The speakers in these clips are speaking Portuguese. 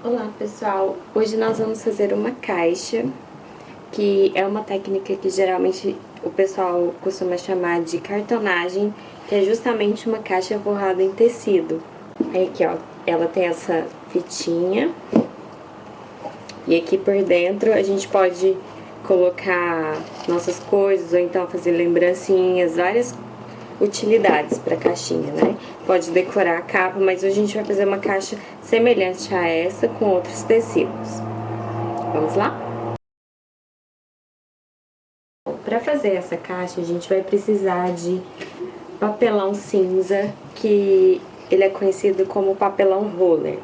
Olá pessoal, hoje nós vamos fazer uma caixa, que é uma técnica que geralmente o pessoal costuma chamar de cartonagem, que é justamente uma caixa forrada em tecido. Aí aqui ó, ela tem essa fitinha, e aqui por dentro a gente pode colocar nossas coisas, ou então fazer lembrancinhas, várias utilidades para caixinha, né? Pode decorar a capa, mas hoje a gente vai fazer uma caixa semelhante a essa com outros tecidos. Vamos lá? Para fazer essa caixa, a gente vai precisar de papelão cinza, que ele é conhecido como papelão roller.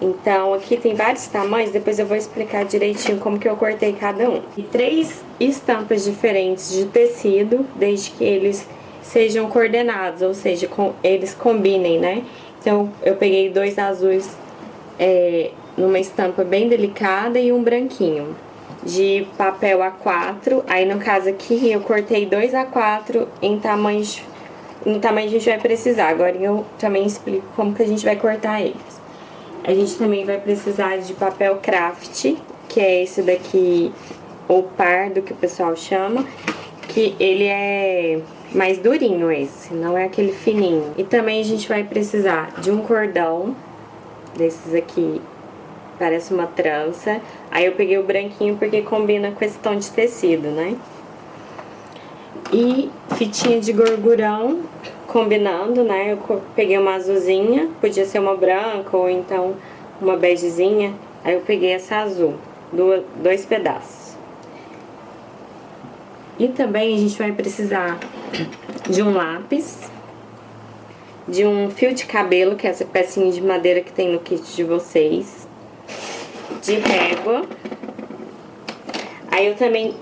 Então, aqui tem vários tamanhos, depois eu vou explicar direitinho como que eu cortei cada um. E 3 estampas diferentes de tecido, desde que eles sejam coordenados, ou seja, eles combinem, né? Então, eu peguei 2 azuis numa estampa bem delicada e um branquinho. De papel A4, aí no caso aqui eu cortei 2 A4 em tamanhos, no tamanho que a gente vai precisar. Agora eu também explico como que a gente vai cortar eles. A gente também vai precisar de papel craft, que é esse daqui, ou pardo, que o pessoal chama, que ele é mais durinho esse, não é aquele fininho. E também a gente vai precisar de um cordão, desses aqui, parece uma trança. Aí eu peguei o branquinho porque combina com esse tom de tecido, né? E fitinha de gorgurão, combinando, né? Eu peguei uma azulzinha, podia ser uma branca ou então uma begezinha. Aí eu peguei essa azul, 2 pedaços. E também a gente vai precisar de um lápis, de um fio de cabelo, que é essa pecinha de madeira que tem no kit de vocês, de régua. Aí eu também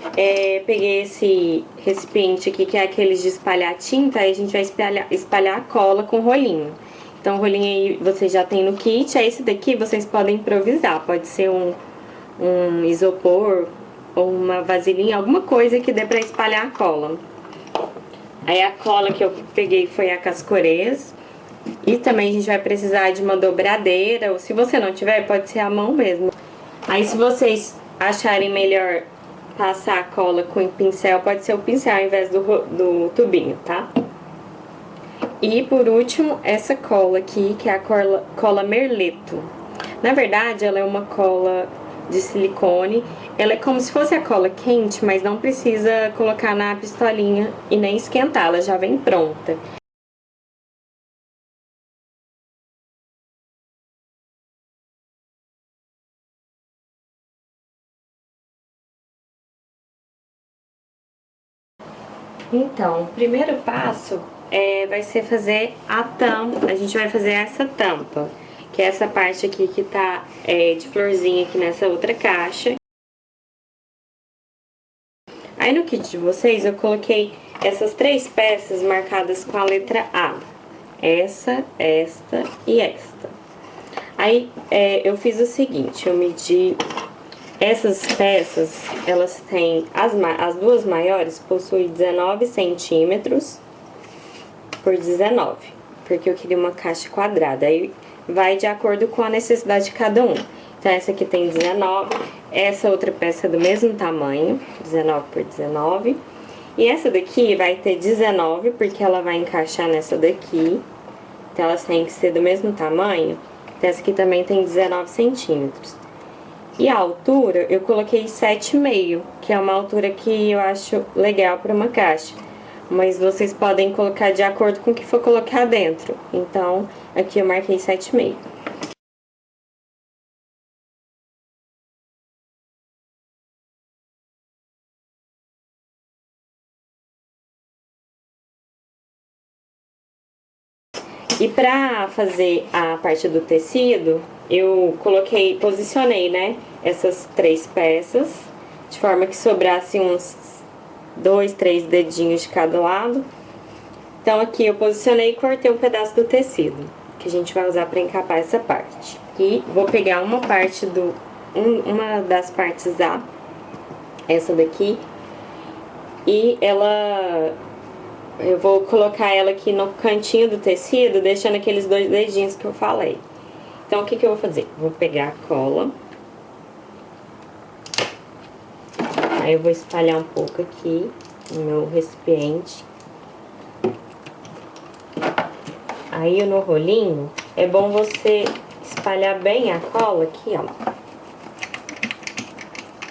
peguei esse recipiente aqui, que é aqueles de espalhar tinta. Aí a gente vai espalhar a cola com rolinho. Então o rolinho aí vocês já tem no kit. Aí esse daqui vocês podem improvisar. Pode ser um isopor ou uma vasilhinha, alguma coisa que dê pra espalhar a cola. Aí a cola que eu peguei foi a Cascorês. E também a gente vai precisar de uma dobradeira, ou se você não tiver, pode ser a mão mesmo. Aí se vocês acharem melhor passar a cola com o pincel, pode ser o pincel ao invés do tubinho, tá? E por último, essa cola aqui, que é a cola Merleto. Na verdade, ela é uma cola de silicone. Ela é como se fosse a cola quente, mas não precisa colocar na pistolinha e nem esquentar, ela já vem pronta. Então, o primeiro passo vai ser fazer a tampa. A gente vai fazer essa tampa, que é essa parte aqui que tá de florzinha aqui nessa outra caixa. Aí no kit de vocês eu coloquei essas 3 peças marcadas com a letra A. Essa, esta e esta. Aí eu fiz o seguinte, eu medi. Essas peças, elas têm, as duas maiores possuem 19 centímetros por 19, porque eu queria uma caixa quadrada, aí vai de acordo com a necessidade de cada um. Então essa aqui tem 19, essa outra peça é do mesmo tamanho, 19 por 19, e essa daqui vai ter 19, porque ela vai encaixar nessa daqui, então elas têm que ser do mesmo tamanho. Então essa aqui também tem 19 centímetros. E a altura, eu coloquei 7,5, que é uma altura que eu acho legal para uma caixa. Mas vocês podem colocar de acordo com o que for colocar dentro. Então, aqui eu marquei 7,5. E pra fazer a parte do tecido, eu posicionei, né, essas 3 peças, de forma que sobrasse uns 2, 3 dedinhos de cada lado. Então aqui eu posicionei e cortei um pedaço do tecido, que a gente vai usar pra encapar essa parte. E vou pegar uma parte uma das partes A, essa daqui, e eu vou colocar ela aqui no cantinho do tecido, deixando aqueles 2 dedinhos que eu falei. Então, o que que eu vou fazer? Vou pegar a cola. Aí eu vou espalhar um pouco aqui no meu recipiente. Aí no rolinho, é bom você espalhar bem a cola aqui, ó.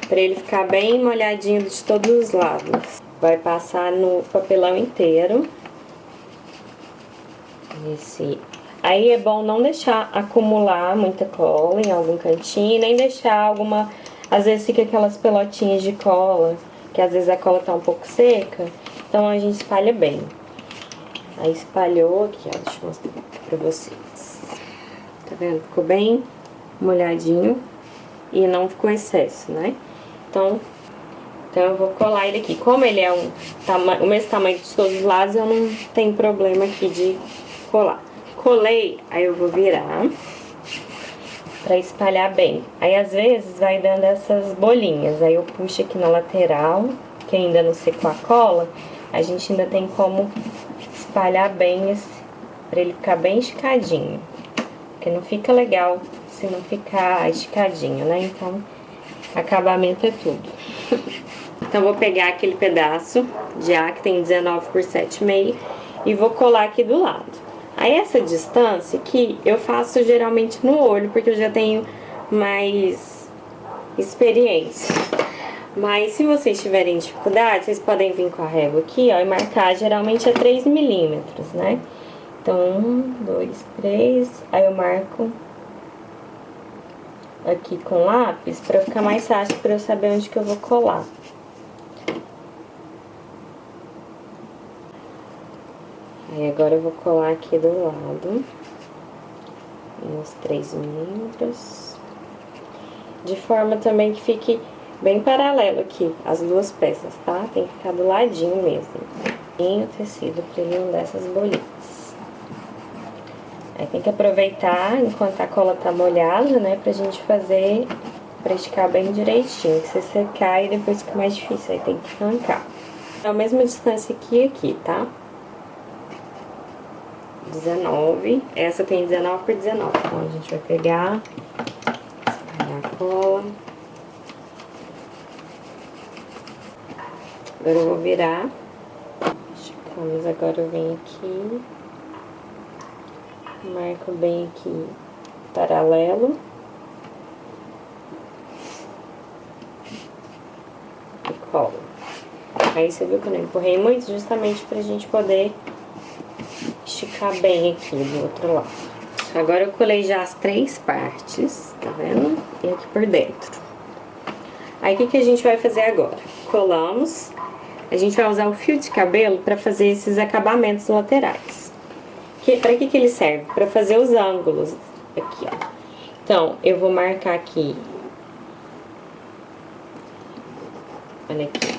Pra ele ficar bem molhadinho de todos os lados. Vai passar no papelão inteiro. Aí é bom não deixar acumular muita cola em algum cantinho, nem deixar alguma... Às vezes fica aquelas pelotinhas de cola, que às vezes a cola tá um pouco seca, então a gente espalha bem. Aí espalhou aqui, ó, deixa eu mostrar pra vocês. Tá vendo? Ficou bem molhadinho e não ficou excesso, né? Então eu vou colar ele aqui. Como ele é o mesmo tamanho de todos os lados, eu não tenho problema aqui de colar. Colei, aí eu vou virar pra espalhar bem. Aí às vezes vai dando essas bolinhas, aí eu puxo aqui na lateral, que ainda não secou a cola, a gente ainda tem como espalhar bem pra ele ficar bem esticadinho. Porque não fica legal se não ficar esticadinho, né? Então, acabamento é tudo. Então, eu vou pegar aquele pedaço de A que tem 19 por 7,5 e vou colar aqui do lado. Aí, essa distância aqui, eu faço geralmente no olho, porque eu já tenho mais experiência. Mas, se vocês tiverem dificuldade, vocês podem vir com a régua aqui, ó, e marcar. Geralmente é 3 milímetros, né? Então, 1, 2, 3, aí eu marco aqui com lápis, pra ficar mais fácil pra eu saber onde que eu vou colar. Aí agora eu vou colar aqui do lado, uns 3 milímetros, de forma também que fique bem paralelo aqui, as duas peças, tá? Tem que ficar do ladinho mesmo. E o tecido pra ele não dar essas bolinhas. Aí tem que aproveitar enquanto a cola tá molhada, né, pra gente fazer, pra esticar bem direitinho, que se secar e depois fica mais difícil, aí tem que arrancar. É a mesma distância que aqui, tá? 19, essa tem 19 por 19, então a gente vai pegar, espalhar a cola. Agora eu vou virar, esticamos, agora eu venho aqui, marco bem aqui, paralelo. E colo. Aí você viu que eu não empurrei muito, justamente pra gente poder esticar bem aqui do outro lado. Agora eu colei já as 3 partes, tá vendo? E aqui por dentro. Aí o que que a gente vai fazer agora? Colamos, a gente vai usar o fio de cabelo pra fazer esses acabamentos laterais. Pra que ele serve? Pra fazer os ângulos aqui, ó. Então, eu vou marcar aqui. Olha aqui.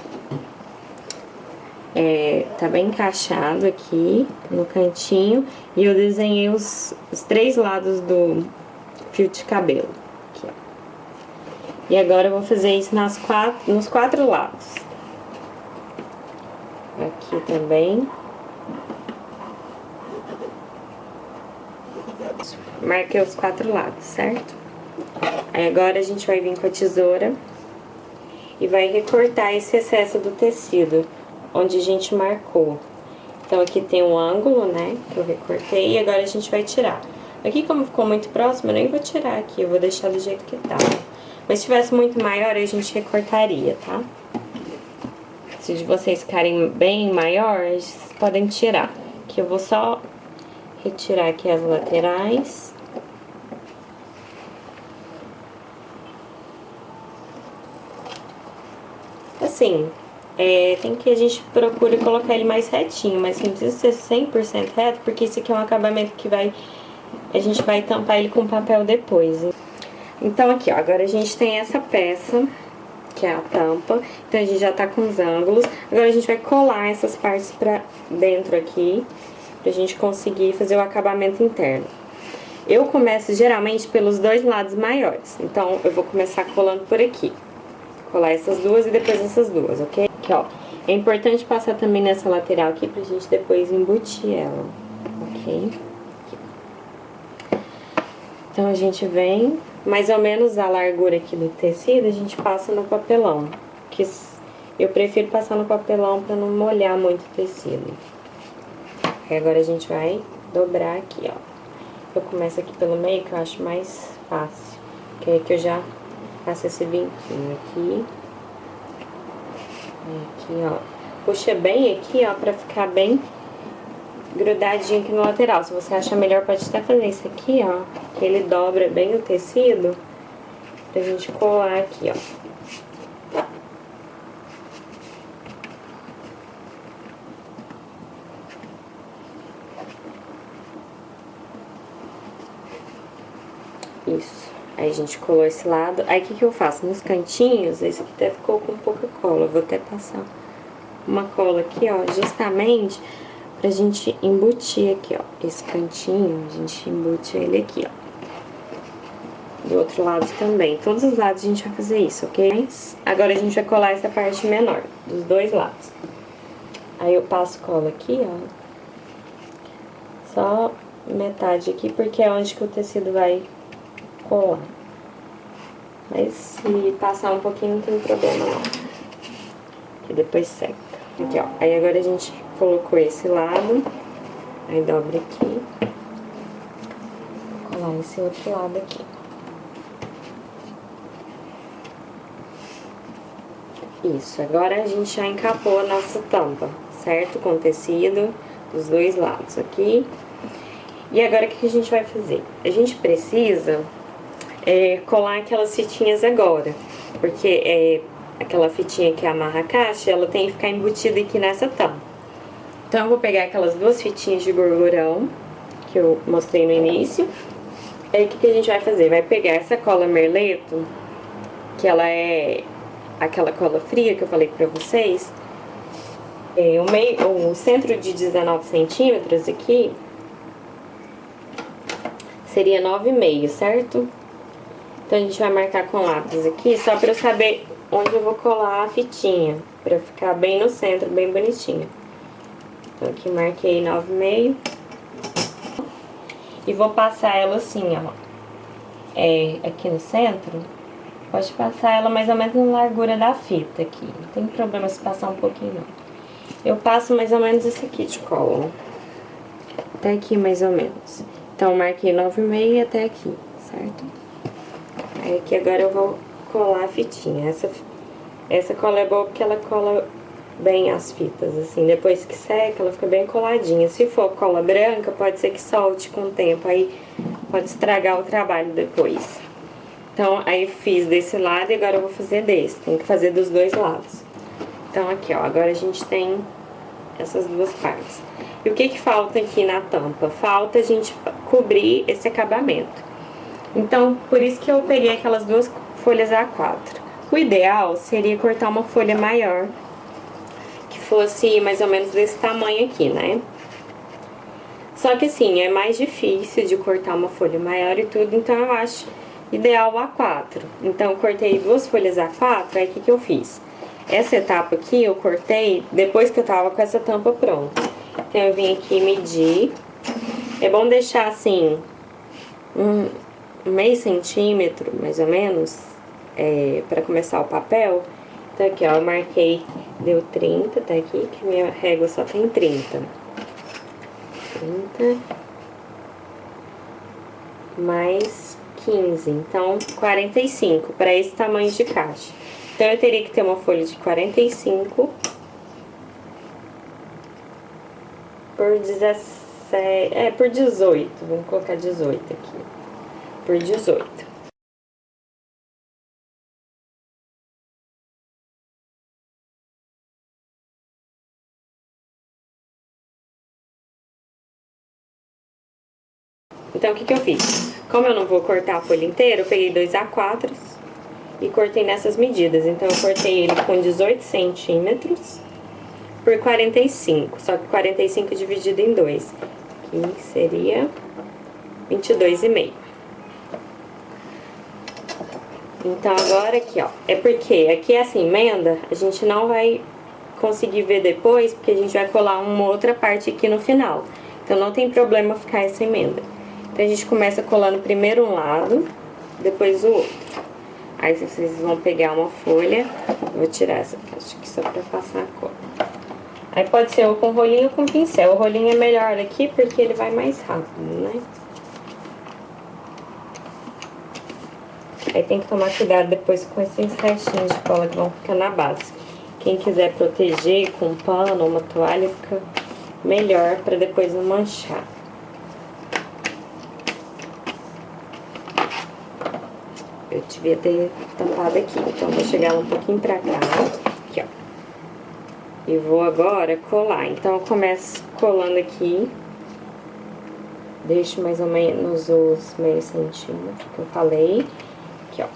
Tá bem encaixado aqui no cantinho. E eu desenhei os 3 lados do fio de cabelo. Aqui, ó. E agora eu vou fazer isso nos 4 lados. Aqui também. Marquei os 4 lados, certo? Aí agora a gente vai vir com a tesoura e vai recortar esse excesso do tecido onde a gente marcou. Então aqui tem um ângulo, né, que eu recortei, e agora a gente vai tirar. Aqui, como ficou muito próximo, eu nem vou tirar aqui, eu vou deixar do jeito que tá. Mas se tivesse muito maior, a gente recortaria, tá? Se de vocês ficarem bem maiores, vocês podem tirar. Aqui eu vou só retirar aqui as laterais. Assim, tem que a gente procure colocar ele mais retinho, mas não precisa ser 100% reto, porque esse aqui é um acabamento que a gente vai tampar ele com papel depois. Então aqui, ó, agora a gente tem essa peça, que é a tampa, então a gente já tá com os ângulos. Agora a gente vai colar essas partes pra dentro aqui, pra gente conseguir fazer o acabamento interno. Eu começo geralmente pelos 2 lados maiores, então eu vou começar colando por aqui. Colar essas duas e depois essas duas, ok? Aqui, ó. É importante passar também nessa lateral aqui pra gente depois embutir ela, ok? Aqui. Então, a gente vem, mais ou menos a largura aqui do tecido, a gente passa no papelão. Que eu prefiro passar no papelão pra não molhar muito o tecido. Aí, agora a gente vai dobrar aqui, ó. Eu começo aqui pelo meio, que eu acho mais fácil. Que é que eu já faço esse vinquinho aqui. Aqui, ó. Puxa bem aqui, ó, pra ficar bem grudadinho aqui no lateral. Se você achar melhor, pode até fazer isso aqui, ó. Que ele dobra bem o tecido. Pra gente colar aqui, ó. Isso. Aí a gente colou esse lado. Aí o que eu faço? Nos cantinhos, esse aqui até ficou com pouca cola. Eu vou até passar uma cola aqui, ó, justamente pra gente embutir aqui, ó. Esse cantinho, a gente embute ele aqui, ó. Do outro lado também. Todos os lados a gente vai fazer isso, ok? Agora a gente vai colar essa parte menor, dos dois lados. Aí eu passo cola aqui, ó. Só metade aqui, porque é onde que o tecido vai colar. Mas se passar um pouquinho não tem problema não. Que depois seca. Aqui, ó. Aí agora a gente colocou esse lado. Aí dobra aqui. Vou colar esse outro lado aqui. Isso. Agora a gente já encapou a nossa tampa, certo? Com tecido dos dois lados aqui. E agora o que a gente vai fazer? A gente precisa colar aquelas fitinhas agora. Porque aquela fitinha que amarra a caixa, ela tem que ficar embutida aqui nessa tampa. Então, eu vou pegar aquelas duas fitinhas de gorgurão, que eu mostrei no início. Aí, o que a gente vai fazer? Vai pegar essa cola merleto, que ela é aquela cola fria que eu falei pra vocês. O centro de 19 centímetros aqui seria 9,5, certo? Então, a gente vai marcar com lápis aqui, só pra eu saber onde eu vou colar a fitinha, pra ficar bem no centro, bem bonitinha. Então, aqui marquei 9,5. E vou passar ela assim, ó. Aqui no centro, pode passar ela mais ou menos na largura da fita aqui. Não tem problema se passar um pouquinho, não. Eu passo mais ou menos esse aqui de cola. Até aqui, mais ou menos. Então, marquei 9,5 até aqui, certo? Aí, aqui agora eu vou colar a fitinha. Essa cola é boa porque ela cola bem as fitas, assim. Depois que seca, ela fica bem coladinha. Se for cola branca, pode ser que solte com o tempo. Aí, pode estragar o trabalho depois. Então, aí fiz desse lado e agora eu vou fazer desse. Tem que fazer dos dois lados. Então, aqui, ó. Agora a gente tem essas duas partes. E o que falta aqui na tampa? Falta a gente cobrir esse acabamento. Então, por isso que eu peguei aquelas duas folhas A4. O ideal seria cortar uma folha maior, que fosse mais ou menos desse tamanho aqui, né? Só que assim, é mais difícil de cortar uma folha maior e tudo, então eu acho ideal o A4. Então, eu cortei duas folhas A4, aí o que eu fiz? Essa etapa aqui eu cortei depois que eu tava com essa tampa pronta. Então, eu vim aqui medir. É bom deixar assim, meio centímetro, mais ou menos, pra começar o papel. Então, aqui, ó, eu marquei, deu 30, tá aqui, que minha régua só tem 30. 30 mais 15, então 45 para esse tamanho de caixa. Então eu teria que ter uma folha de 45 por 17, por 18, vamos colocar 18 aqui, por 18. Então, o que eu fiz? Como eu não vou cortar a folha inteira, eu peguei dois A4 e cortei nessas medidas. Então, eu cortei ele com 18 centímetros por 45, só que 45 dividido em 2, que seria 22,5. Então, agora aqui, ó, é porque aqui essa emenda a gente não vai conseguir ver depois, porque a gente vai colar uma outra parte aqui no final. Então, não tem problema ficar essa emenda. Então, a gente começa colando primeiro um lado, depois o outro. Aí, vocês vão pegar uma folha, vou tirar essa caixa aqui só pra passar a cola. Aí, pode ser ou com rolinho ou com pincel. O rolinho é melhor aqui porque ele vai mais rápido, né? Aí, tem que tomar cuidado depois com esses restinhos de cola que vão ficar na base. Quem quiser proteger com um pano ou uma toalha, fica melhor pra depois não manchar. Eu devia ter tampado aqui, então vou chegar ela um pouquinho pra cá, aqui, ó. E vou agora colar. Então, eu começo colando aqui. Deixo mais ou menos os meio centímetro que eu falei. Aqui, ó.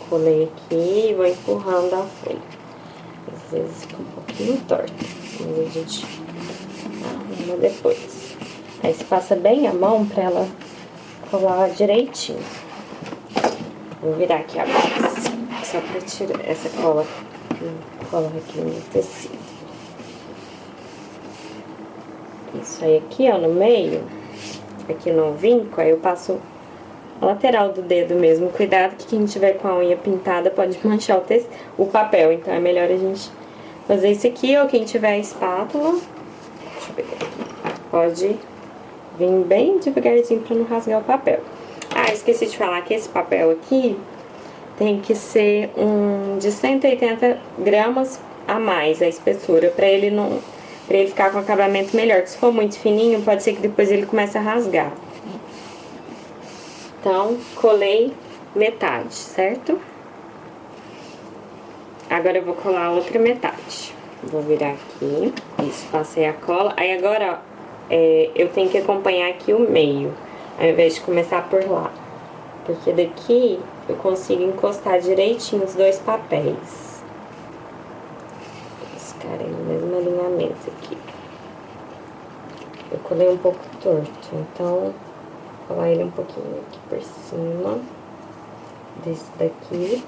Colei aqui e vou empurrando a folha. Às vezes fica um pouquinho torta, mas a gente arruma depois. Aí, você passa bem a mão pra ela colar direitinho. Vou virar aqui a base, só pra tirar essa cola que cola aqui no tecido. Isso aí aqui, ó, no meio, aqui no vinco, aí eu passo a lateral do dedo mesmo. Cuidado que quem tiver com a unha pintada pode manchar o papel, então é melhor a gente fazer isso aqui, ou quem tiver a espátula, deixa eu pegar aqui, pode vir bem devagarzinho pra não rasgar o papel. Ah, esqueci de falar que esse papel aqui tem que ser de 180 gramas a mais a espessura, pra ele ficar com acabamento melhor. Que se for muito fininho, pode ser que depois ele comece a rasgar. Então, colei metade, certo? Agora eu vou colar a outra metade. Vou virar aqui. Isso, passei a cola. Aí agora, ó, eu tenho que acompanhar aqui o meio, ao invés de começar por lá. Porque daqui eu consigo encostar direitinho os dois papéis. Eles ficarem no mesmo alinhamento aqui. Eu colei um pouco torto, então vou colar ele um pouquinho aqui por cima desse daqui.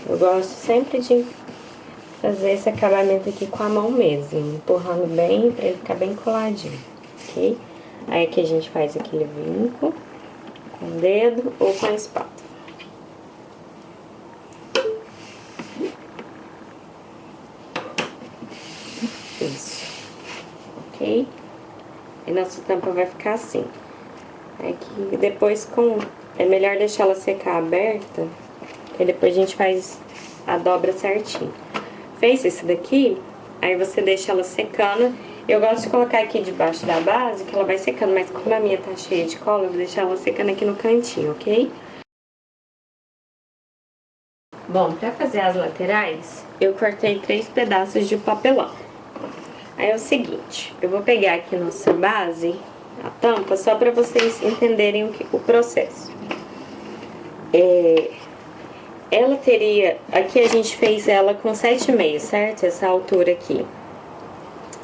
Eu gosto sempre de fazer esse acabamento aqui com a mão mesmo, empurrando bem pra ele ficar bem coladinho, ok? Aí aqui a gente faz aquele vinco com o dedo ou com a espátula. Isso, ok? E nossa tampa vai ficar assim. Aqui depois é melhor deixar ela secar aberta, e depois a gente faz a dobra certinho. Fez esse daqui, aí você deixa ela secando. Eu gosto de colocar aqui debaixo da base, que ela vai secando, mas como a minha tá cheia de cola, eu vou deixar ela secando aqui no cantinho, ok? Bom, pra fazer as laterais, eu cortei 3 pedaços de papelão. Aí é o seguinte, eu vou pegar aqui nossa base, a tampa, só pra vocês entenderem o processo. Ela teria... Aqui a gente fez ela com 7,5, certo? Essa altura aqui.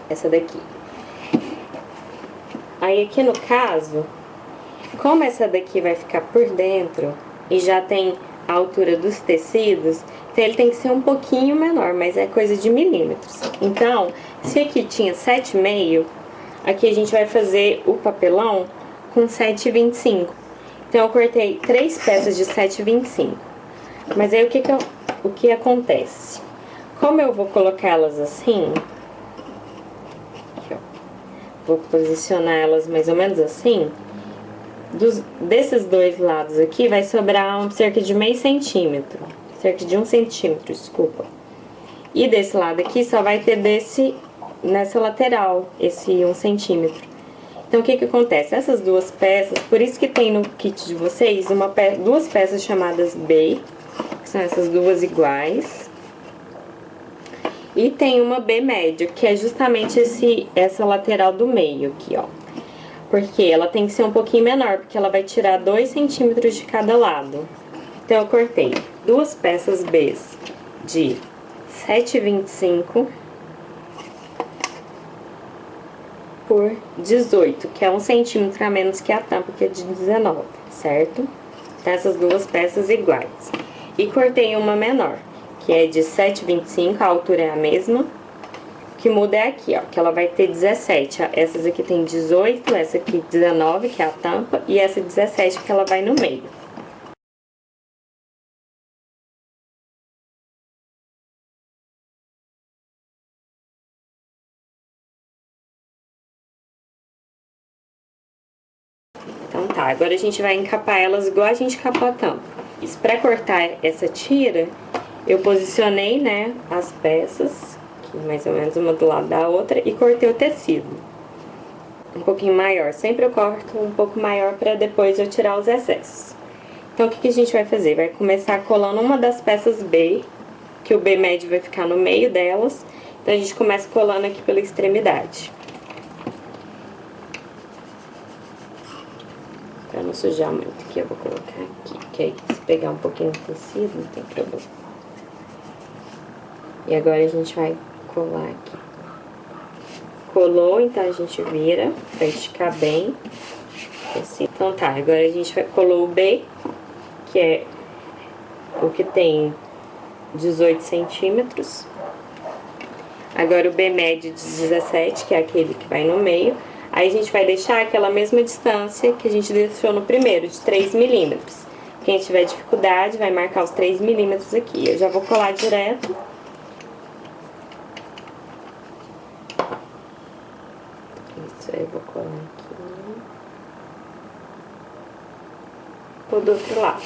Essa daqui. Aí aqui no caso, como essa daqui vai ficar por dentro e já tem a altura dos tecidos, então ele tem que ser um pouquinho menor, mas é coisa de milímetros. Então, se aqui tinha 7,5, aqui a gente vai fazer o papelão com 7,25. Então eu cortei 3 peças de 7,25. Mas aí o que acontece? Como eu vou colocar elas assim, aqui, ó, vou posicionar elas mais ou menos assim, desses dois lados aqui vai sobrar cerca de meio centímetro, cerca de 1 centímetro, desculpa. E desse lado aqui só vai ter nessa lateral, esse 1 centímetro. Então, o que acontece? Essas duas peças, por isso que tem no kit de vocês duas peças chamadas B, que são essas duas iguais. E tem uma B médio, que é justamente essa lateral do meio aqui, ó. Porque ela tem que ser um pouquinho menor, porque ela vai tirar 2 centímetros de cada lado. Então, eu cortei duas peças B de 7,25 por 18, que é 1 centímetro a menos que a tampa, que é de 19, certo? Então, essas duas peças iguais. E cortei uma menor. que é de 7,25, a altura é a mesma. O que muda é aqui, ó, que ela vai ter 17. Essas aqui tem 18, essa aqui 19, que é a tampa, e essa 17, que ela vai no meio. Então tá, agora a gente vai encapar elas igual a gente encapou a tampa. Pra cortar essa tira, eu posicionei, né, as peças, aqui mais ou menos uma do lado da outra, e cortei o tecido um pouquinho maior. Sempre eu corto um pouco maior pra depois eu tirar os excessos. Então, o que a gente vai fazer? Vai começar colando uma das peças B, que o B médio vai ficar no meio delas. Então, a gente começa colando aqui pela extremidade. Pra não sujar muito aqui, eu vou colocar aqui, que aí se pegar um pouquinho de tecido, não tem problema. E agora a gente vai colar aqui. Colou, então a gente vira pra esticar bem. Assim. Então tá, agora a gente colou o B, que é o que tem 18 centímetros. Agora o B médio de 17, que é aquele que vai no meio. Aí a gente vai deixar aquela mesma distância que a gente deixou no primeiro, de 3 milímetros. Quem tiver dificuldade vai marcar os 3 milímetros aqui. Eu já vou colar direto. Isso aí eu vou colar aqui. Vou do outro lado.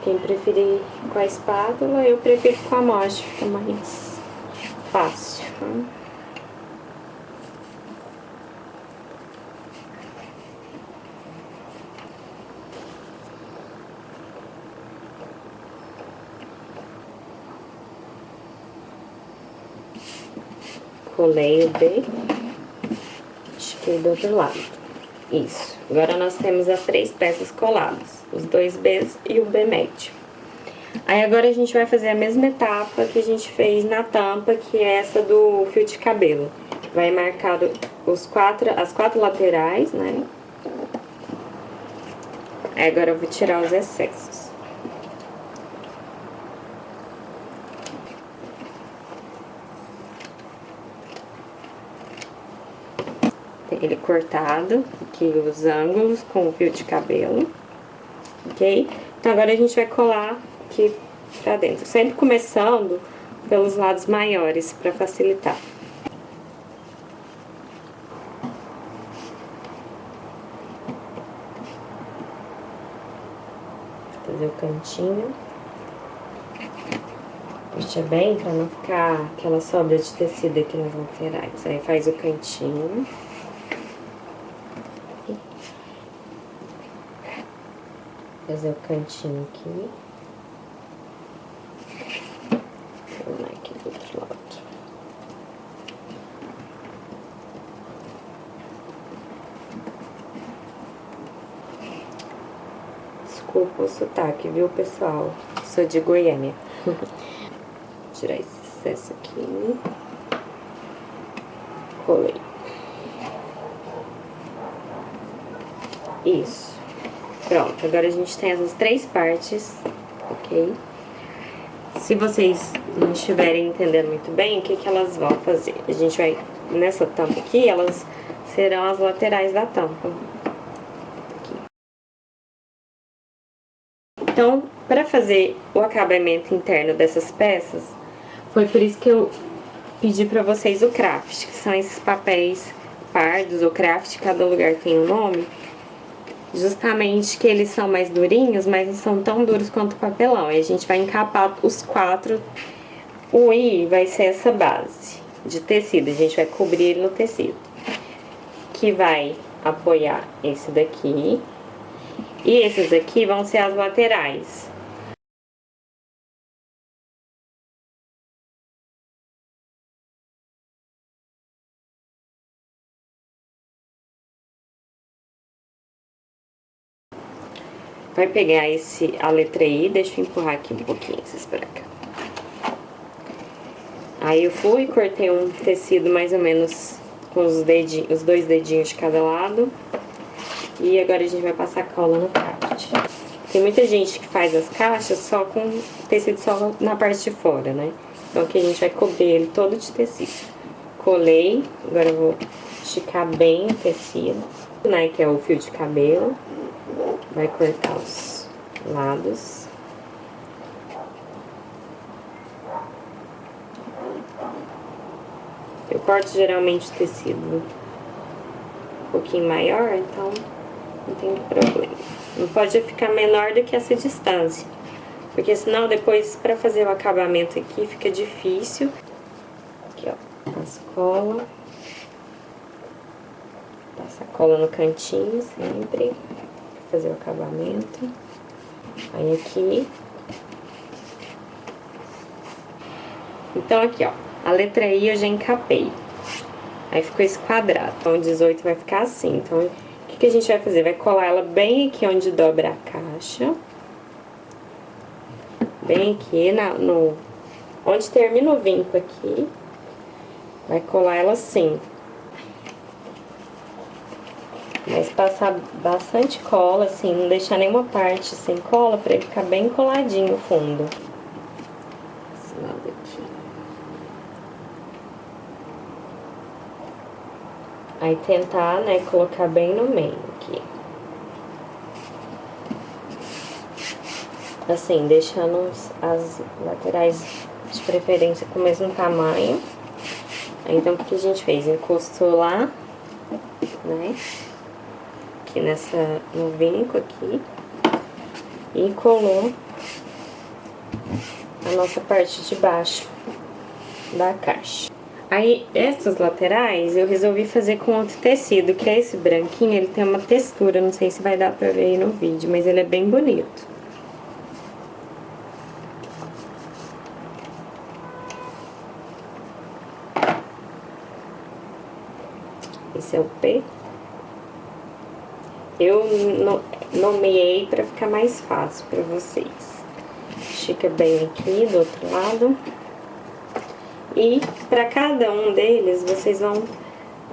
Quem preferir com a espátula, eu prefiro com a mão, acho que fica mais fácil. Colei o B, estiquei do outro lado. Isso. Agora nós temos as 3 peças coladas, os 2 Bs e o B médio. Aí agora a gente vai fazer a mesma etapa que a gente fez na tampa, que é essa do fio de cabelo. Vai marcar as 4 laterais, né? Aí agora eu vou tirar os excessos. Ele cortado, aqui os ângulos com o fio de cabelo, ok? Então agora a gente vai colar aqui pra dentro, sempre começando pelos lados maiores, pra facilitar. Fazer o cantinho. Puxa bem pra não ficar aquela sobra de tecido aqui nas laterais. Aí faz o cantinho. Fazer o cantinho aqui. Vamos aqui do outro lado. Desculpa o sotaque, viu, pessoal? Sou de Goiânia. Vou tirar esse excesso aqui. Colei. Isso. Pronto, agora a gente tem essas 3 partes, ok? Se vocês não estiverem entendendo muito bem, o que elas vão fazer? A gente vai, nessa tampa aqui, elas serão as laterais da tampa. Aqui. Então, para fazer o acabamento interno dessas peças, foi por isso que eu pedi para vocês o craft, que são esses papéis pardos, o craft, cada lugar tem um nome. Justamente que eles são mais durinhos, mas não são tão duros quanto o papelão. E a gente vai encapar os 4. O I vai ser essa base de tecido. A gente vai cobrir ele no tecido. Que vai apoiar esse daqui. E esses aqui vão ser as laterais. Vai pegar a letra I, deixa eu empurrar aqui um pouquinho, vocês pra cá. Aí eu fui e cortei um tecido mais ou menos com os 2 dedinhos de cada lado. E agora a gente vai passar cola no craft. Tem muita gente que faz as caixas só com tecido só na parte de fora, né? Então aqui a gente vai cobrir ele todo de tecido. Colei, agora eu vou esticar bem o tecido, né? Que é o fio de cabelo. Vai cortar os lados. Eu corto geralmente o tecido um pouquinho maior, então não tem problema. Não pode ficar menor do que essa distância, porque senão depois pra fazer o acabamento aqui fica difícil. Aqui, ó, as cola. Passa a cola no cantinho sempre, pra fazer o acabamento. Aí aqui. Então aqui, ó, a letra I eu já encapei. Aí ficou esse quadrado. Então o 18 vai ficar assim. Então o que a gente vai fazer? Vai colar ela bem aqui onde dobra a caixa. Bem aqui onde termina o vinco aqui. Vai colar ela assim. Mas passar bastante cola, assim, não deixar nenhuma parte sem cola, pra ele ficar bem coladinho o fundo. Esse lado aqui. Aí tentar, né, colocar bem no meio aqui. Assim, deixando as laterais de preferência com o mesmo tamanho. Aí, então, o que a gente fez? Encostou lá, né? Aqui no vinco aqui. E colou a nossa parte de baixo da caixa. Aí, essas laterais, eu resolvi fazer com outro tecido, que é esse branquinho, ele tem uma textura, não sei se vai dar pra ver aí no vídeo, mas ele é bem bonito. Esse é o P. Eu nomeei pra ficar mais fácil pra vocês. Estica bem aqui do outro lado. E pra cada um deles, vocês vão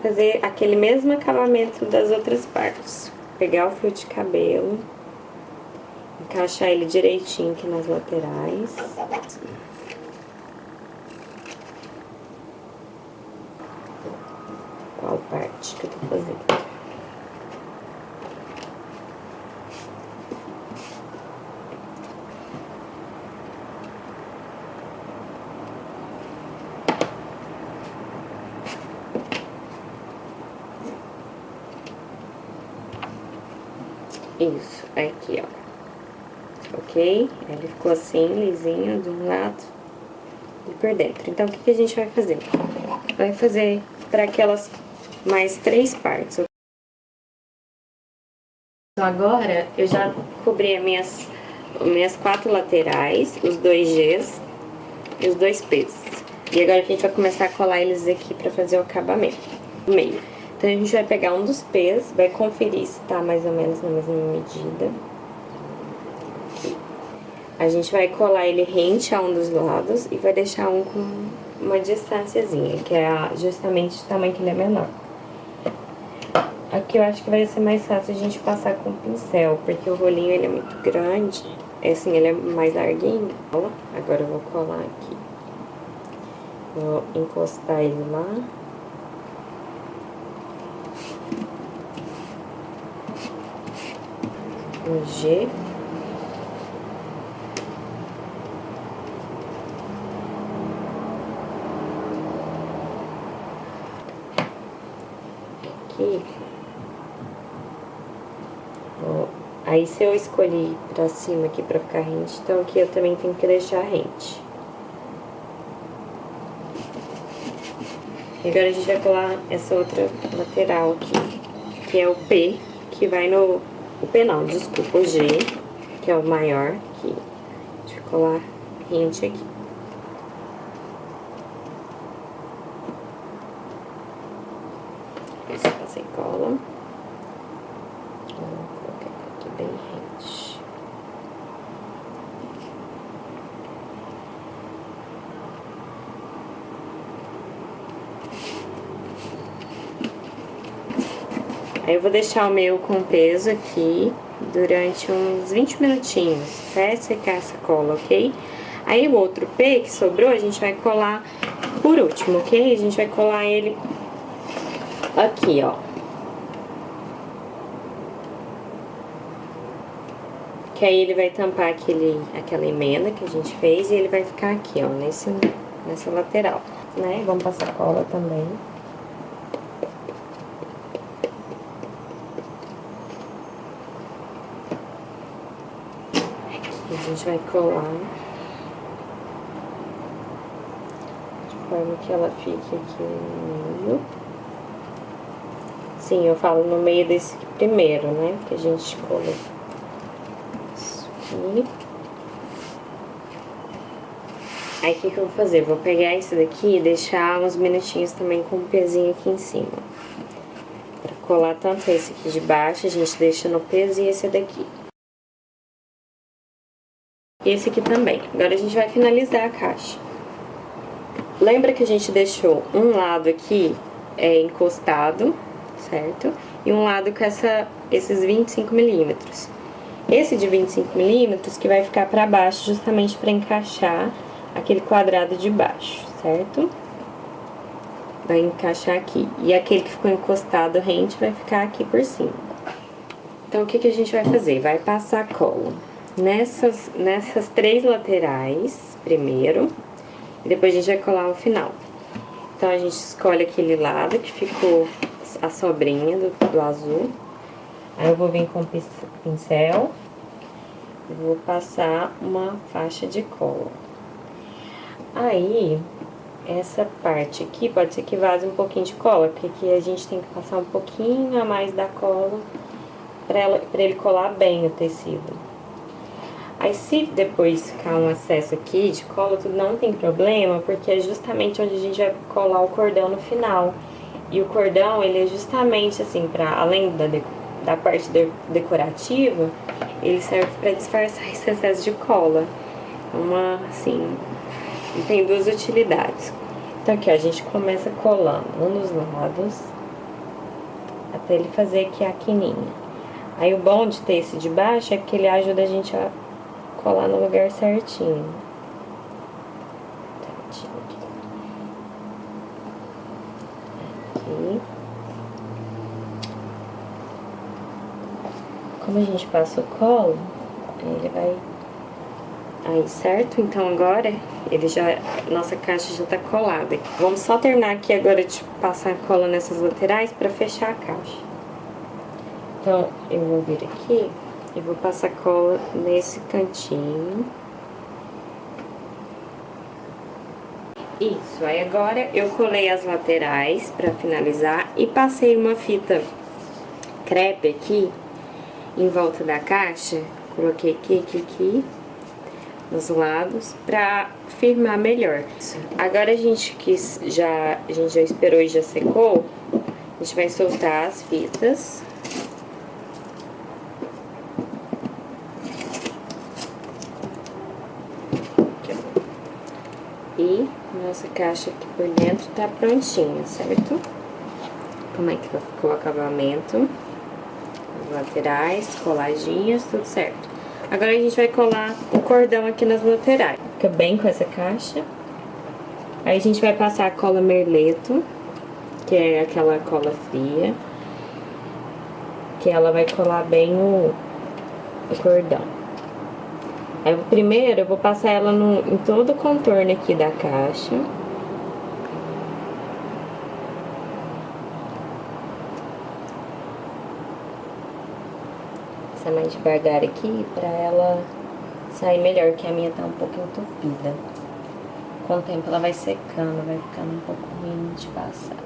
fazer aquele mesmo acabamento das outras partes. Pegar o fio de cabelo, encaixar ele direitinho aqui nas laterais. Qual parte que eu tô fazendo? Isso, aqui, ó. Ok? Ele ficou assim, lisinho de um lado e por dentro. Então, o que a gente vai fazer? Vai fazer para aquelas mais 3 partes. Então, agora, eu já cobri as minhas 4 laterais, os 2 Gs e os 2 Ps. E agora a gente vai começar a colar eles aqui pra fazer o acabamento no meio. Então, a gente vai pegar um dos P's, vai conferir se tá mais ou menos na mesma medida. Aqui. A gente vai colar ele rente a um dos lados e vai deixar um com uma distânciazinha, que é justamente o tamanho que ele é menor. Aqui eu acho que vai ser mais fácil a gente passar com o pincel, porque o rolinho ele é muito grande, assim, ele é mais larguinho. Agora eu vou colar aqui. Vou encostar ele lá. No G. Aqui. Aí, se eu escolhi pra cima aqui pra ficar rente, então aqui eu também tenho que deixar rente. E agora a gente vai colar essa outra lateral aqui, que é o P, que vai no... O P não, desculpa, o G, que é o maior aqui. A gente vai colar rente aqui. Isso, passei cola. Vou colocar aqui bem rente. Aí eu vou deixar o meu com peso aqui, durante uns 20 minutinhos, até secar essa cola, ok? Aí o outro P que sobrou, a gente vai colar por último, ok? A gente vai colar ele aqui, ó. Que aí ele vai tampar aquela emenda que a gente fez e ele vai ficar aqui, ó, nessa lateral, né? Vamos passar cola também. Aqui a gente vai colar de forma que ela fique aqui no meio. Sim, eu falo no meio desse primeiro, né? Que a gente colou. Aí, o que eu vou fazer? Vou pegar esse daqui e deixar uns minutinhos também com um pezinho aqui em cima. Pra colar tanto esse aqui de baixo, a gente deixa no peso e esse daqui. E esse aqui também. Agora a gente vai finalizar a caixa. Lembra que a gente deixou um lado aqui encostado, certo? E um lado com esses 25 milímetros. Esse de 25 milímetros que vai ficar pra baixo justamente pra encaixar aquele quadrado de baixo, certo? Vai encaixar aqui. E aquele que ficou encostado rente vai ficar aqui por cima. Então, o que a gente vai fazer? Vai passar cola nessas 3 laterais primeiro. E depois a gente vai colar o final. Então, a gente escolhe aquele lado que ficou a sobrinha do azul. Aí eu vou vir com o pincel e vou passar uma faixa de cola. Aí, essa parte aqui, pode ser que vaze um pouquinho de cola, porque aqui a gente tem que passar um pouquinho a mais da cola pra ele colar bem o tecido. Aí, se depois ficar um excesso aqui de cola, tudo não tem problema, porque é justamente onde a gente vai colar o cordão no final. E o cordão, ele é justamente assim, além da parte decorativa, ele serve pra disfarçar esse excesso de cola. Assim, tem 2 utilidades. Então aqui, ó, a gente começa colando nos lados, até ele fazer aqui a quininha. Aí o bom de ter esse de baixo é que ele ajuda a gente a colar no lugar certinho. Aqui. Como a gente passa o colo, ele vai aí, certo? Então agora nossa caixa já tá colada. Vamos só terminar aqui agora de passar cola nessas laterais pra fechar a caixa. Então eu vou vir aqui e vou passar cola nesse cantinho. Isso, aí agora eu colei as laterais pra finalizar e passei uma fita crepe aqui em volta da caixa. Coloquei aqui nos lados pra firmar melhor. Agora a gente já esperou e já secou, a gente vai soltar as fitas. E nossa caixa aqui por dentro tá prontinha, certo? Como é que ficou o acabamento? As laterais, coladinhas, tudo certo. Agora a gente vai colar o cordão aqui nas laterais. Fica bem com essa caixa. Aí a gente vai passar a cola merleto, que é aquela cola fria, que ela vai colar bem o cordão. Aí primeiro eu vou passar ela em todo o contorno aqui da caixa. Passar mais devagar aqui pra ela sair melhor, que a minha tá um pouco entupida. Com o tempo ela vai secando, vai ficando um pouco ruim de passar.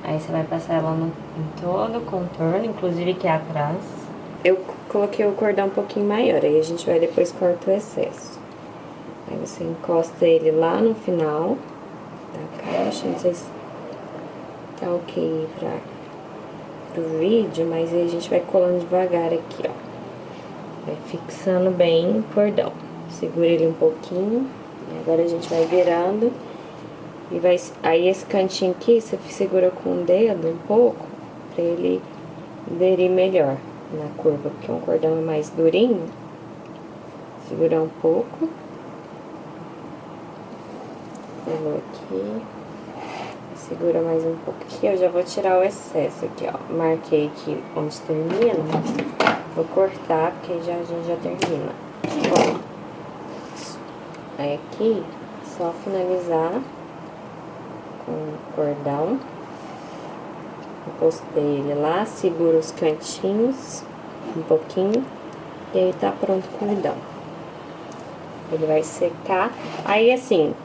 Aí você vai passar ela em todo o contorno, inclusive aqui atrás. Eu coloquei o cordão um pouquinho maior, aí a gente vai depois cortar o excesso. Aí você encosta ele lá no final da caixa, não sei se tá ok pro vídeo, mas aí a gente vai colando devagar aqui, ó. Vai fixando bem o cordão. Segura ele um pouquinho, e agora a gente vai virando. E aí esse cantinho aqui, você segura com o dedo um pouco, pra ele aderir melhor. na curva, porque um cordão é mais durinho. Segurar um pouco. Pegou aqui. Segura mais um pouco aqui, eu já vou tirar o excesso aqui, ó. Marquei aqui onde termina. Vou cortar, porque aí a gente já termina. Ó. Aí aqui, só finalizar com o cordão. Encostei ele lá, seguro os cantinhos um pouquinho. E aí tá pronto o cordão. Ele vai secar. Aí assim,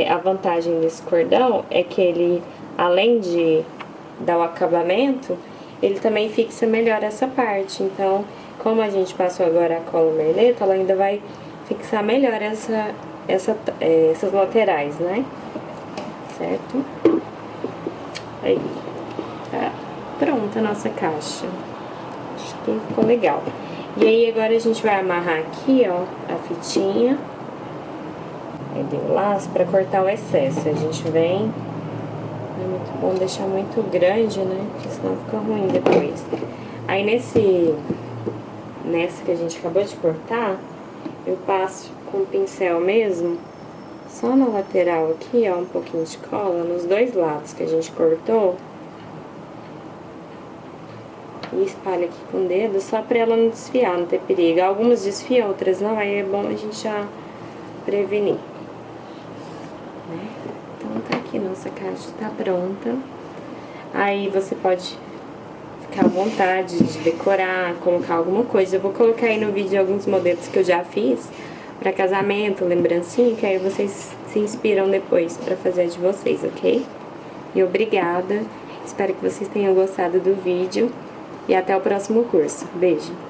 a vantagem desse cordão é que ele, além de dar o acabamento, ele também fixa melhor essa parte. Então, como a gente passou agora a cola merleta, ela ainda vai fixar melhor essas laterais, né? Certo? Aí, tá pronta a nossa caixa. Acho que ficou legal. E aí, agora a gente vai amarrar aqui, ó, a fitinha. Aí deu o laço pra cortar o excesso. A gente vem... Não é muito bom deixar muito grande, né? Porque senão fica ruim depois. Aí nessa que a gente acabou de cortar, eu passo com o pincel mesmo, só na lateral aqui, ó, um pouquinho de cola, nos dois lados que a gente cortou. E espalho aqui com o dedo, só pra ela não desfiar, não ter perigo. Algumas desfiam, outras não, aí é bom a gente já prevenir. Né? Então tá aqui, nossa caixa tá pronta. Aí você pode ficar à vontade de decorar, colocar alguma coisa. Eu vou colocar aí no vídeo alguns modelos que eu já fiz pra casamento, lembrancinha, que aí vocês se inspiram depois pra fazer a de vocês, ok? E obrigada, espero que vocês tenham gostado do vídeo e até o próximo curso. Beijo!